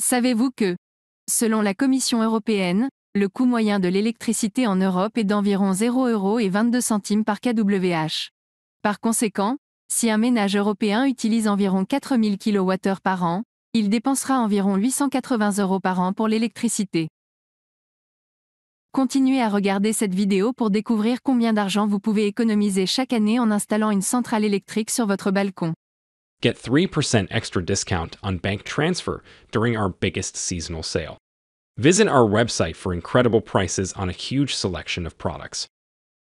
Savez-vous que, selon la Commission européenne, le coût moyen de l'électricité en Europe est d'environ 0,22 € par kWh. Par conséquent, si un ménage européen utilise environ 4000 kWh par an, il dépensera environ 880 € par an pour l'électricité. Continuez à regarder cette vidéo pour découvrir combien d'argent vous pouvez économiser chaque année en installant une centrale électrique sur votre balcon. Get 3% extra discount on bank transfer during our biggest seasonal sale. Visit our website for incredible prices on a huge selection of products.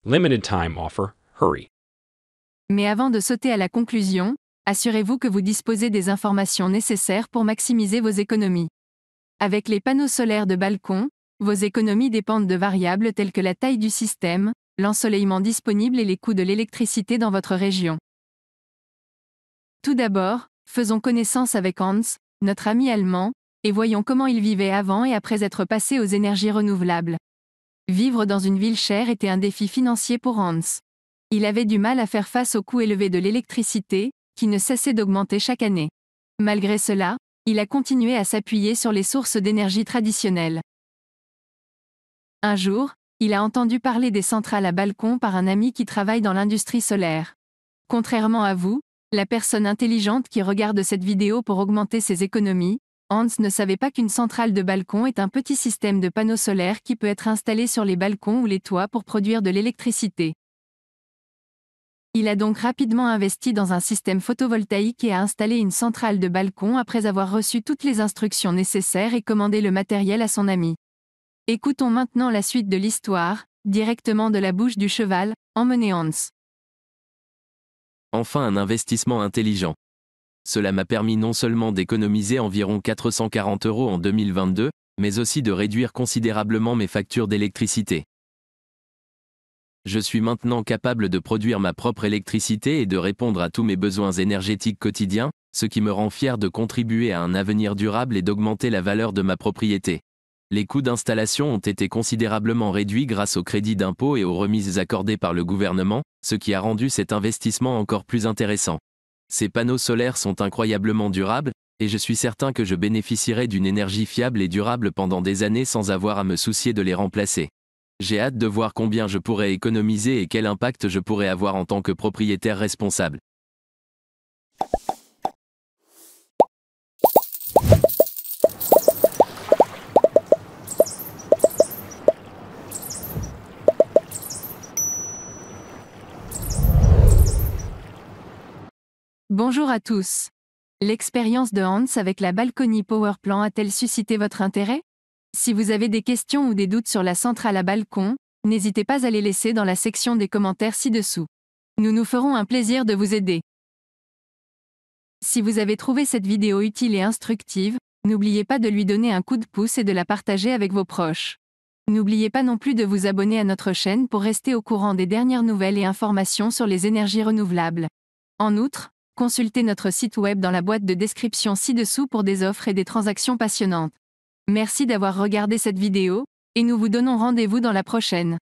Limited time offer, hurry. Mais avant de sauter à la conclusion, assurez-vous que vous disposez des informations nécessaires pour maximiser vos économies. Avec les panneaux solaires de balcon, vos économies dépendent de variables telles que la taille du système, l'ensoleillement disponible et les coûts de l'électricité dans votre région. Tout d'abord, faisons connaissance avec Hans, notre ami allemand, et voyons comment il vivait avant et après être passé aux énergies renouvelables. Vivre dans une ville chère était un défi financier pour Hans. Il avait du mal à faire face aux coûts élevés de l'électricité, qui ne cessaient d'augmenter chaque année. Malgré cela, il a continué à s'appuyer sur les sources d'énergie traditionnelles. Un jour, il a entendu parler des centrales à balcon par un ami qui travaille dans l'industrie solaire. Contrairement à vous, la personne intelligente qui regarde cette vidéo pour augmenter ses économies, Hans ne savait pas qu'une centrale de balcon est un petit système de panneaux solaires qui peut être installé sur les balcons ou les toits pour produire de l'électricité. Il a donc rapidement investi dans un système photovoltaïque et a installé une centrale de balcon après avoir reçu toutes les instructions nécessaires et commandé le matériel à son ami. Écoutons maintenant la suite de l'histoire, directement de la bouche du cheval, emmenez Hans. Enfin un investissement intelligent. Cela m'a permis non seulement d'économiser environ 440 € en 2022, mais aussi de réduire considérablement mes factures d'électricité. Je suis maintenant capable de produire ma propre électricité et de répondre à tous mes besoins énergétiques quotidiens, ce qui me rend fier de contribuer à un avenir durable et d'augmenter la valeur de ma propriété. Les coûts d'installation ont été considérablement réduits grâce aux crédits d'impôt et aux remises accordées par le gouvernement, ce qui a rendu cet investissement encore plus intéressant. Ces panneaux solaires sont incroyablement durables, et je suis certain que je bénéficierai d'une énergie fiable et durable pendant des années sans avoir à me soucier de les remplacer. J'ai hâte de voir combien je pourrai économiser et quel impact je pourrai avoir en tant que propriétaire responsable. Bonjour à tous. L'expérience de Hans avec la Balcony Power Plant a-t-elle suscité votre intérêt? Si vous avez des questions ou des doutes sur la centrale à balcon, n'hésitez pas à les laisser dans la section des commentaires ci-dessous. Nous nous ferons un plaisir de vous aider. Si vous avez trouvé cette vidéo utile et instructive, n'oubliez pas de lui donner un coup de pouce et de la partager avec vos proches. N'oubliez pas non plus de vous abonner à notre chaîne pour rester au courant des dernières nouvelles et informations sur les énergies renouvelables. En outre, consultez notre site web dans la boîte de description ci-dessous pour des offres et des transactions passionnantes. Merci d'avoir regardé cette vidéo, et nous vous donnons rendez-vous dans la prochaine.